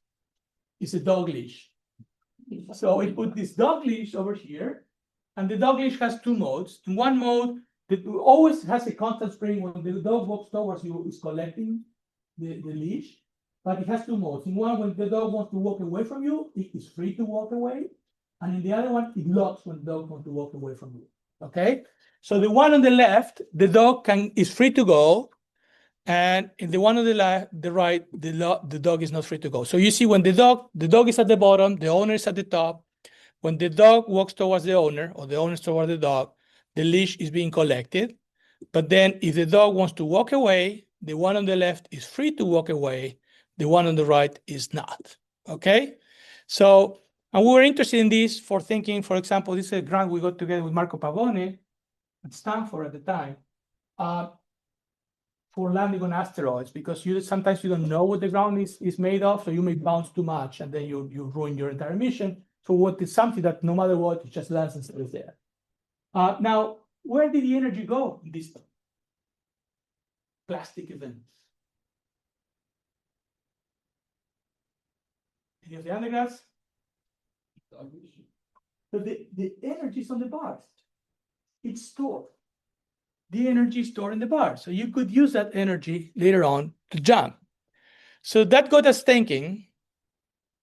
Speaker 2: It's a dog leash. So we put this dog leash over here, and the dog leash has two modes. In one mode, it always has a constant spring. When the dog walks towards you, it's collecting the leash, but it has two modes. In one, when the dog wants to walk away from you, it is free to walk away. And in the other one, it locks when the dog wants to walk away from you, okay? So the one on the left, the dog is free to go, and in the one on the right, the dog is not free to go. So you see when the dog is at the bottom, the owner is at the top. When the dog walks towards the owner or the owner towards the dog, the leash is being collected. But then if the dog wants to walk away, the one on the left is free to walk away. The one on the right is not, okay? So And we were interested in this for thinking, for example, this is a grant we got together with Marco Pavone at Stanford at the time, for landing on asteroids, because sometimes you don't know what the ground is made of, so you may bounce too much and then you ruin your entire mission. So what is something that no matter what, it just lands and stays there. Now, where did the energy go in these plastic events? Any of the undergrads? So the energy is on the bars. It's stored. The energy is stored in the bar. So you could use that energy later on to jump. So that got us thinking,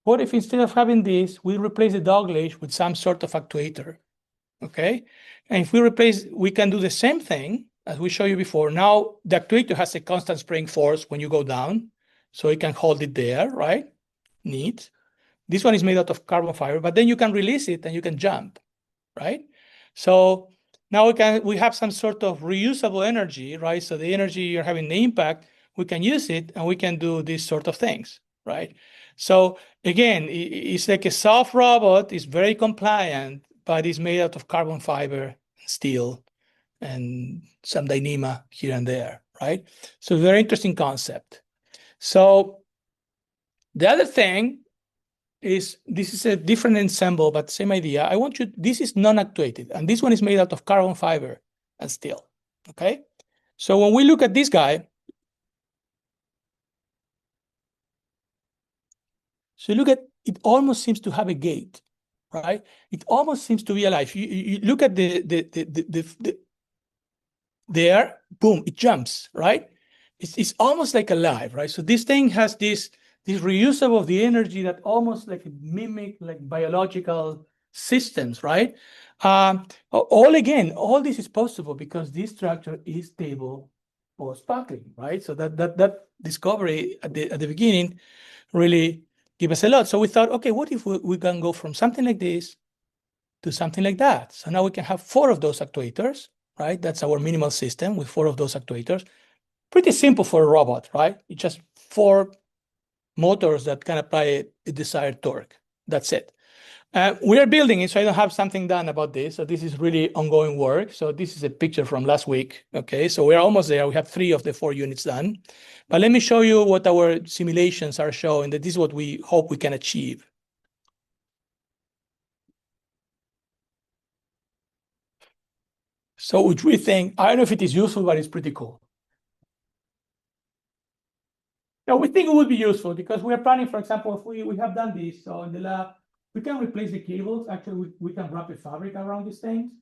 Speaker 2: what if instead of having this, we replace the dogleg with some sort of actuator, okay? And if we can do the same thing as we showed you before. Now the actuator has a constant spring force when you go down, so it can hold it there, right? Neat. This one is made out of carbon fiber, but then you can release it and you can jump, right? So now we have some sort of reusable energy, right? So the energy you're having the impact, we can use it and we can do these sort of things, right? So again, it's like a soft robot, it's very compliant, but it's made out of carbon fiber, steel, and some Dyneema here and there, right? So very interesting concept. So the other thing is, this is a different ensemble, but same idea. This is non-actuated, and this one is made out of carbon fiber and steel, okay? So when we look at this guy, so look at, it almost seems to have a gait, right? It almost seems to be alive. You look at there, boom, it jumps, right? It's almost like alive, right? So this thing has this reusable of the energy that almost like mimic like biological systems, right? All this is possible because this structure is stable post-buckling, right? So that discovery at the beginning really gave us a lot. So we thought, okay, what if we can go from something like this to something like that? So now we can have 4 of those actuators, right? That's our minimal system with 4 of those actuators. Pretty simple for a robot, right? It's just 4 motors that can apply a desired torque. That's it. We are building it, so I don't have something done about this. So this is really ongoing work. So this is a picture from last week. Okay, so we're almost there. We have 3 of the 4 units done. But let me show you what our simulations are showing, that this is what we hope we can achieve. So which we think, I don't know if it is useful, but it's pretty cool. Now, we think it would be useful because we are planning, for example, if we have done this, so in the lab, we can replace the cables. Actually, we can wrap a fabric around these things.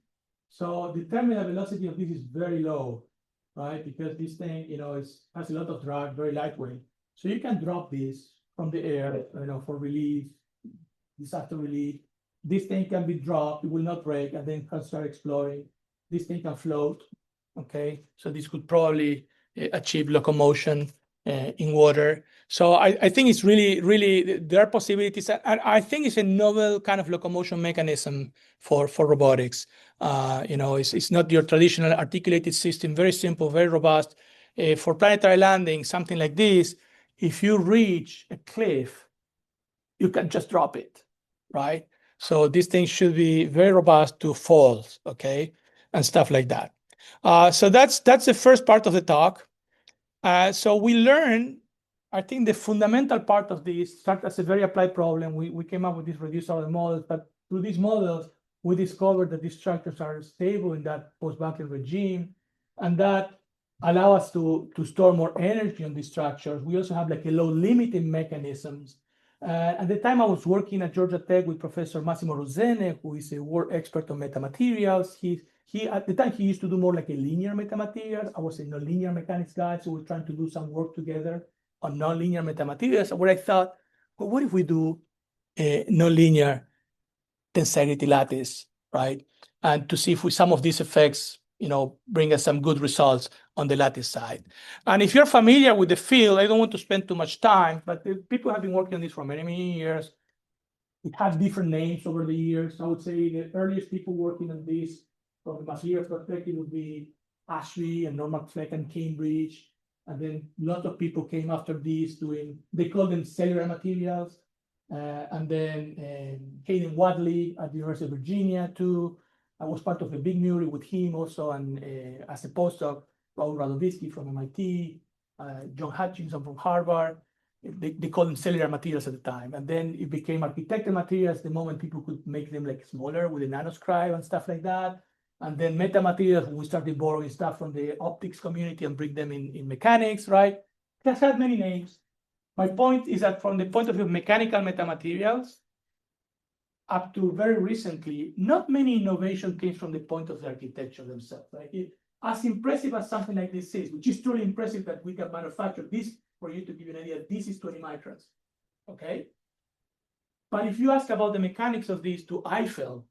Speaker 2: So the terminal velocity of this is very low, right? Because this thing, has a lot of drag, very lightweight. So you can drop this from the air, for relief, disaster relief. This thing can be dropped, it will not break, and then can start exploring. This thing can float, okay? So this could probably achieve locomotion in water. So I think it's really, there are possibilities. And I think it's a novel kind of locomotion mechanism for robotics. It's not your traditional articulated system, very simple, very robust. For planetary landing, something like this, if you reach a cliff, you can just drop it, right? So this thing should be very robust to falls, okay? And stuff like that. So that's the first part of the talk. So we learned, I think the fundamental part of this started as a very applied problem. We came up with these reducible models, but through these models, we discovered that these structures are stable in that post-buckling regime, and that allow us to store more energy on these structures. We also have like a low limiting mechanisms. At the time I was working at Georgia Tech with Professor Massimo Rosene, who is a world expert on metamaterials. He at the time, he used to do more like a linear metamaterials. I was a nonlinear mechanics guy, so we're trying to do some work together on nonlinear metamaterials, where I thought, well, what if we do a nonlinear tensegrity lattice, right? And to see if some of these effects, bring us some good results on the lattice side. And if you're familiar with the field, I don't want to spend too much time, but people have been working on this for many, many years. It has different names over the years. I would say the earliest people working on this from the materials perspective would be Ashby and Norman Fleck and Cambridge. And then lots of people came after these they call them cellular materials. And then Hayden Wadley at the University of Virginia too. I was part of a big mural with him also, and as a postdoc, Raul Radovisky from MIT, John Hutchinson from Harvard. They called them cellular materials at the time. And then it became architecture materials the moment people could make them like smaller with a nanoscribe and stuff like that. And then metamaterials, we started borrowing stuff from the optics community and bring them in mechanics, right? It has had many names. My point is that from the point of view of mechanical metamaterials, up to very recently, not many innovation came from the point of the architecture themselves. Right? As impressive as something like this is, which is truly impressive that we can manufacture this, for you to give you an idea, this is 20 microns, okay? But if you ask about the mechanics of these to Eiffel,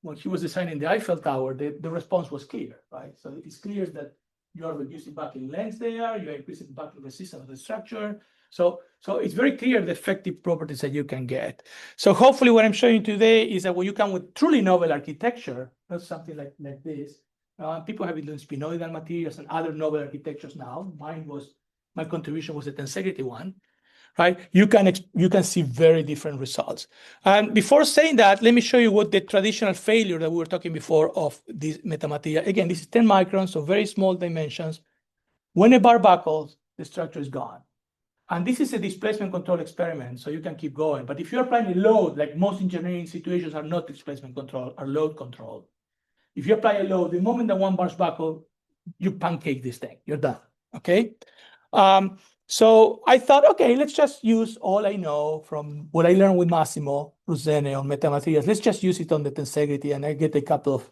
Speaker 2: when he was designing the Eiffel Tower, the response was clear, right? So it's clear that you are reducing buckling lengths there, you are increasing buckling resistance of the structure. So it's very clear the effective properties that you can get. So hopefully what I'm showing you today is that when you come with truly novel architecture, not something like this, people have been doing spinoidal materials and other novel architectures now. My contribution was the tensegrity one, right? You can see very different results. And before saying that, let me show you what the traditional failure that we were talking before of this metamaterial. Again, this is 10 microns, so very small dimensions. When a bar buckles, the structure is gone. And this is a displacement control experiment, so you can keep going. But if you're applying a load, like most engineering situations are not displacement control, are load control. If you apply a load, the moment that one bar's buckle, you pancake this thing, you're done, okay? So I thought, okay, let's just use all I know from what I learned with Massimo Rusene on metamaterials. Let's just use it on the tensegrity, and I get a couple of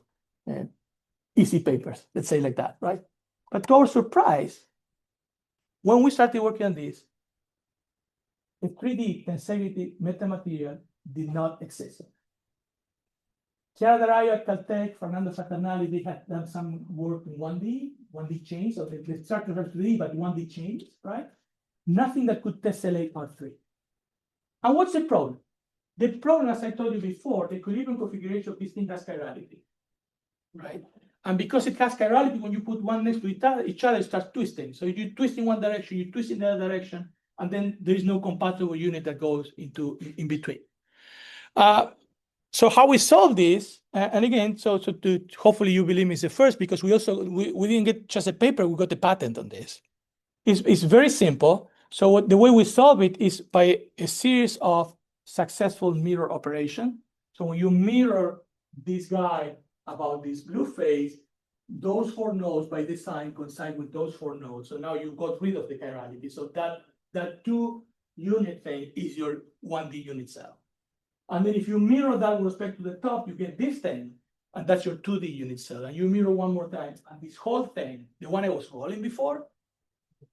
Speaker 2: easy papers, let's say like that, right? But to our surprise, when we started working on this, the 3D tensegrity metamaterial did not exist. Chiara D'Araio at Caltech, Fernando Saturnali, they had done some work in 1D change, so the structure are 3D, but 1D change, right? Nothing that could tessellate R3. And what's the problem? The problem, as I told you before, the equilibrium configuration of this thing has chirality, right? And because it has chirality, when you put one next to each other, it starts twisting. So you twist in one direction, you twist in the other direction, and then there is no compatible unit that goes in between. So how we solve this, and again, so to hopefully you believe me is the first, because we didn't get just a paper, we got a patent on this. It's very simple. So the way we solve it is by a series of successful mirror operation. So when you mirror this guy about this blue phase, those 4 nodes by design coincide with those 4 nodes. So now you got rid of the chirality. So that 2-unit thing is your 1D unit cell. And then if you mirror that with respect to the top, you get this thing, and that's your 2D unit cell. And you mirror one more time, and this whole thing, the one I was rolling before,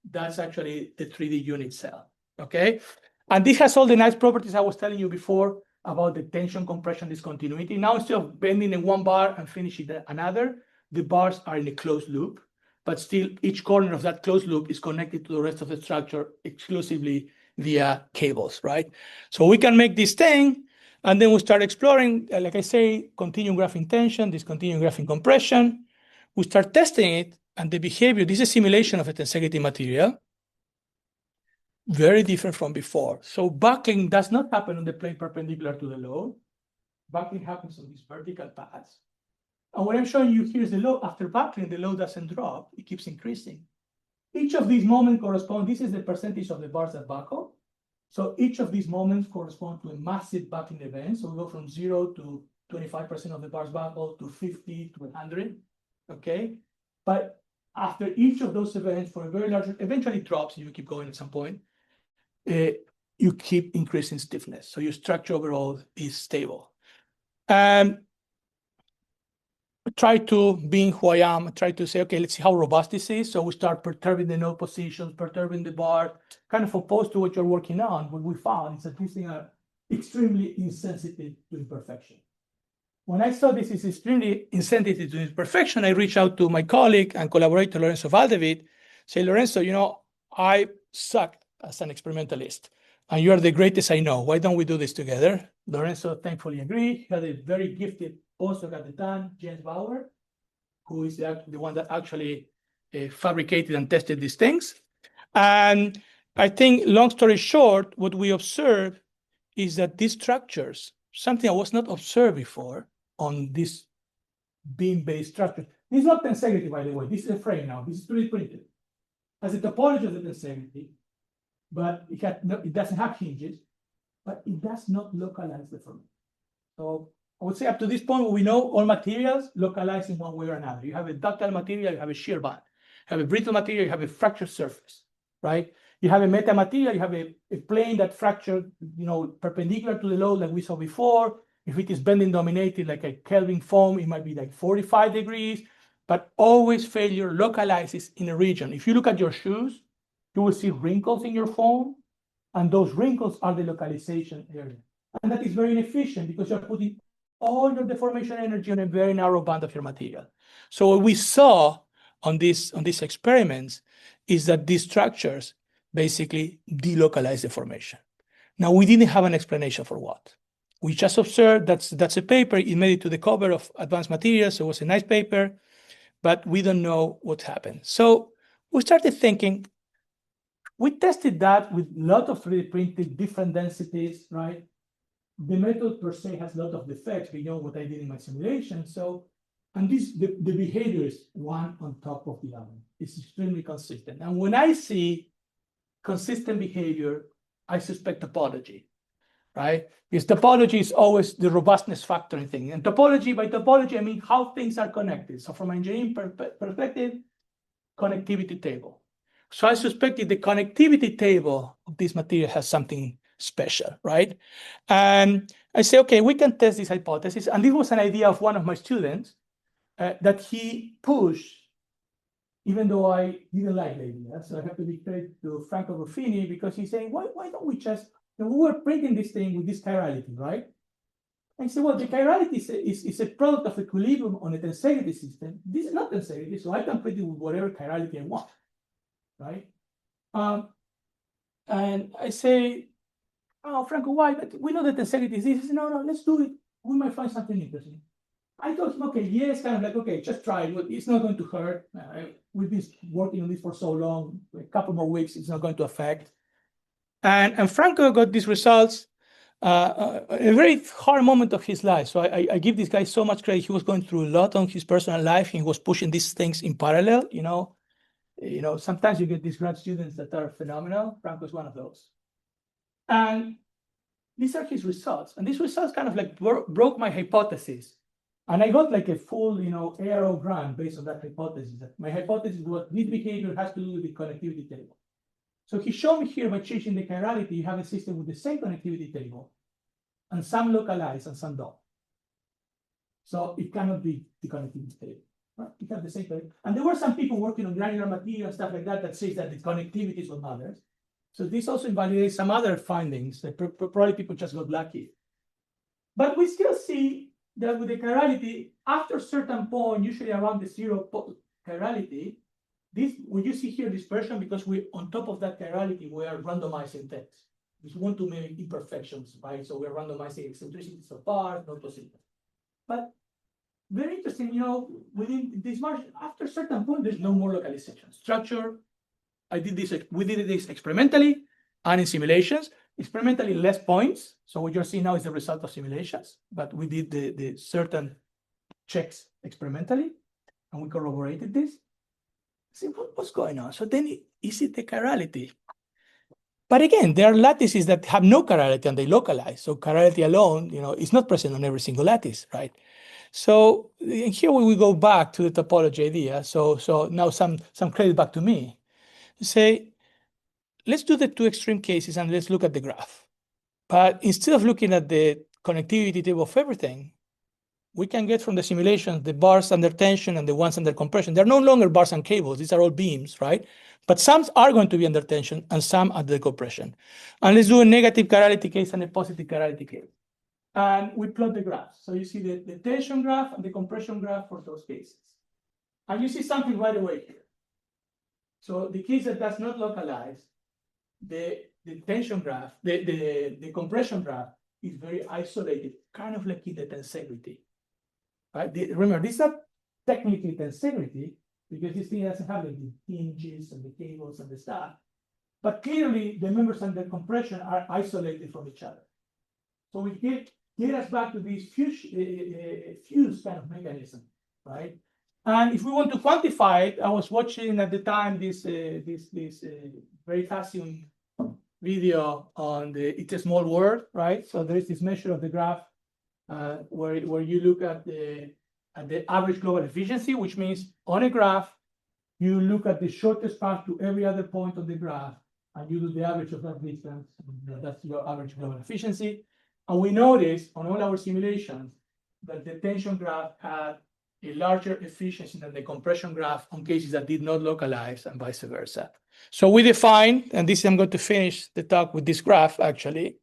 Speaker 2: that's actually the 3D unit cell, okay? And this has all the nice properties I was telling you before about the tension, compression, discontinuity. Now, instead of bending in one bar and finishing another, the bars are in a closed loop, but still each corner of that closed loop is connected to the rest of the structure exclusively via cables, right? So we can make this thing, and then we start exploring, like I say, continuum graphing tension, discontinuous graphing compression. We start testing it, and the behavior, this is a simulation of a tensegrity material, very different from before. So buckling does not happen on the plane perpendicular to the load. Buckling happens on these vertical paths. And what I'm showing you here is the load. After buckling, the load doesn't drop, it keeps increasing. Each of these moments correspond, this is the percentage of the bars that buckle. So each of these moments correspond to a massive buckling event. So we go from 0 to 25% of the bars buckle to 50 to 100, okay? But after each of those events, for a very large, eventually drops, and you keep going at some point, you keep increasing stiffness. So your structure overall is stable. Try to, being who I am, try to say, okay, let's see how robust this is. So we start perturbing the node positions, perturbing the bar, kind of opposed to what you're working on. What we found is that these things are extremely insensitive to imperfection. When I saw this is extremely insensitive to imperfection, I reached out to my colleague and collaborator, Lorenzo Valdevit, say, Lorenzo, you know, I suck as an experimentalist, and you are the greatest I know. Why don't we do this together? Lorenzo thankfully agreed. He had a very gifted postdoc at the time, James Bauer, who is the one that actually fabricated and tested these things. And I think, long story short, what we observed is that these structures, something that was not observed before on this beam-based structure. This is not tensegrity, by the way. This is a frame now. This is 3D printed. Has a topology of the tensegrity, but it doesn't have hinges, but it does not localize the formation. So I would say up to this point, we know all materials localize in one way or another. You have a ductile material, you have a shear bond. You have a brittle material, you have a fractured surface, right? You have a metamaterial, you have a plane that fractured, perpendicular to the load like we saw before. If it is bending dominated like a Kelvin foam, it might be like 45 degrees, but always failure localizes in a region. If you look at your shoes, you will see wrinkles in your foam, and those wrinkles are the localization area. And that is very inefficient because you're putting all your deformation energy on a very narrow band of your material. So what we saw on these experiments is that these structures basically delocalize the formation. Now, we didn't have an explanation for what. We just observed that's a paper. It made it to the cover of Advanced Materials. So it was a nice paper, but we don't know what happened. So we started thinking, we tested that with a lot of 3D printed different densities, right? The method per se has a lot of defects beyond what I did in my simulation. So, and the behavior is one on top of the other. It's extremely consistent. And when I see consistent behavior, I suspect topology, right? Because topology is always the robustness factor in things. And by topology, I mean how things are connected. So from an engineering perspective, connectivity table. So I suspected the connectivity table of this material has something special, right? And I say, okay, we can test this hypothesis. And this was an idea of one of my students that he pushed, even though I didn't like the idea. So I have to be credit to Franco Ruffini because he's saying, why don't we just, we were printing this thing with this chirality, right? And he said, well, the chirality is a product of equilibrium on a tensegrity system. This is not tensegrity, so I can print it with whatever chirality I want, right? And I say, oh, Franco, why? But we know that tensegrity is this. He said, no, let's do it. We might find something interesting. I told him, okay, yes, kind of like, okay, just try it. It's not going to hurt. We've been working on this for so long, a couple more weeks, it's not going to affect. And Franco got these results a very hard moment of his life. So I give this guy so much credit. He was going through a lot on his personal life. He was pushing these things in parallel, sometimes you get these grad students that are phenomenal. Franco is one of those. And these are his results. And these results kind of like broke my hypothesis. And I got like a full, ARO grant based on that hypothesis. My hypothesis was this behavior has to do with the connectivity table. So he showed me here by changing the chirality, you have a system with the same connectivity table, and some localized and some don't. So it cannot be the connectivity table. Right? You have the same connectivity. And there were some people working on granular material and stuff like that says that the connectivity is what matters. So this also invalidates some other findings that probably people just got lucky. But we still see that with the chirality, after a certain point, usually around the zero chirality, when you see here dispersion, because we on top of that chirality, we are randomizing things. We want to make imperfections, right? So we're randomizing eccentricities of parts, not positive. But very interesting, within this margin, after a certain point, there's no more localization. Structure, we did this experimentally and in simulations. Experimentally, less points. So what you're seeing now is the result of simulations, but we did the certain checks experimentally, and we corroborated this. See what's going on. So then, is it the chirality? But again, there are lattices that have no chirality and they localize. So chirality alone, is not present on every single lattice, right? So here we go back to the topology idea. So now some credit back to me. Say, let's do the two extreme cases and let's look at the graph. But instead of looking at the connectivity table of everything, we can get from the simulations the bars under tension and the ones under compression. They're no longer bars and cables. These are all beams, right? But some are going to be under tension and some under compression. And let's do a negative chirality case and a positive chirality case. And we plot the graphs. So you see the tension graph and the compression graph for those cases. And you see something right away here. So the case that does not localize, the tension graph, the compression graph is very isolated, kind of like in the tensegrity. Right? Remember, this is not technically tensegrity because this thing doesn't have like the hinges and the cables and the stuff. But clearly, the members under compression are isolated from each other. So we get us back to this fuse kind of mechanism, right? And if we want to quantify it, I was watching at the time this very fascinating video on the It's a Small World, right? So there is this measure of the graph where you look at the average global efficiency, which means on a graph, you look at the shortest path to every other point on the graph, and you do the average of that distance. That's your average global efficiency. And we noticed on all our simulations that the tension graph had a larger efficiency than the compression graph on cases that did not localize and vice versa. So we defined, and this I'm going to finish the talk with this graph actually,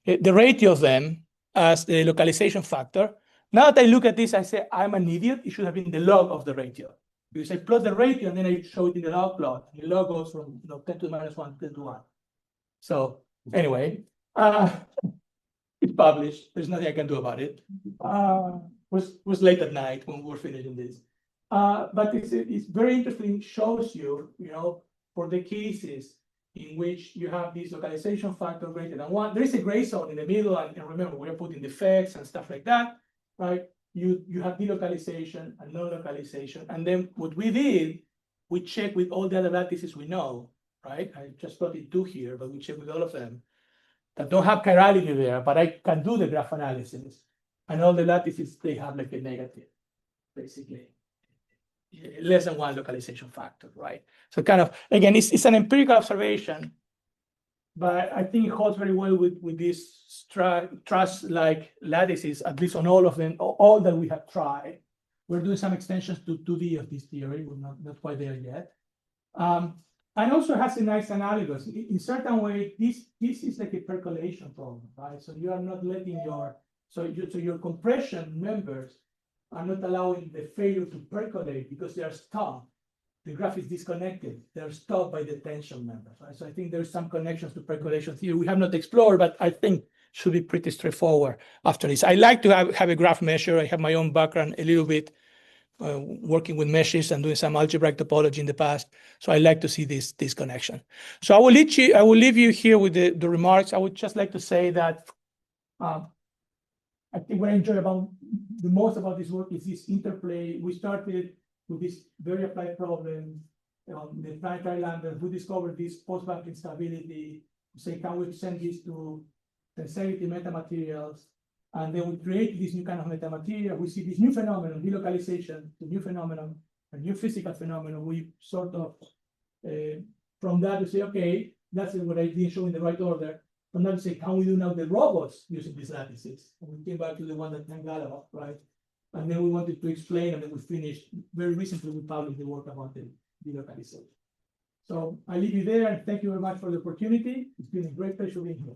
Speaker 2: the ratio of them as the localization factor. Now that I look at this, I say, I'm an idiot. It should have been the log of the ratio. Because I plot the ratio and then I show it in the log plot. The log goes from 10 to the minus 1 to 10 to 1. So anyway, it's published. There's nothing I can do about it. Was late at night when we were finishing this. But it's very interesting. It shows you, for the cases in which you have this localization factor greater than 1, there is a gray zone in the middle. And remember, we're putting defects and stuff like that, right? You have delocalization and non-localization. And then what we did, we checked with all the other lattices we know, right? I just plotted 2 here, but we checked with all of them that don't have chirality there, but I can do the graph analysis. And all the lattices, they have like a negative, basically. Less than 1 localization factor, right? So kind of, again, it's an empirical observation, but I think it holds very well with these truss-like lattices, at least on all of them, all that we have tried. We're doing some extensions to 2D of this theory. We're not quite there yet. And also has a nice analogous. In certain way, this is like a percolation problem, right? So you are not letting your compression members are not allowing the failure to percolate because they are stopped. The graph is disconnected. They're stopped by the tension members, right? So I think there's some connections to percolation theory we have not explored, but I think should be pretty straightforward after this. I like to have a graph measure. I have my own background a little bit working with meshes and doing some algebraic topology in the past. So I like to see this connection. So I will leave you here with the remarks. I would just like to say that I think what I enjoy the most about this work is this interplay. We started with this very applied problem on the planetary lambda. We discovered this post-back instability. We say, can we send this to tensegrity metamaterials? And then we create this new kind of metamaterial. We see this new phenomenon, delocalization, the new phenomenon, a new physical phenomenon. We sort of, from that, we say, okay, that's what I didn't show in the right order. From that, we say, can we do now the robots using these lattices? And we came back to the one that Ken got about, right? And then we wanted to explain, and then we finished. Very recently, we published the work about the delocalization. So I leave you there, and thank you very much for the opportunity. It's been a great pleasure being here.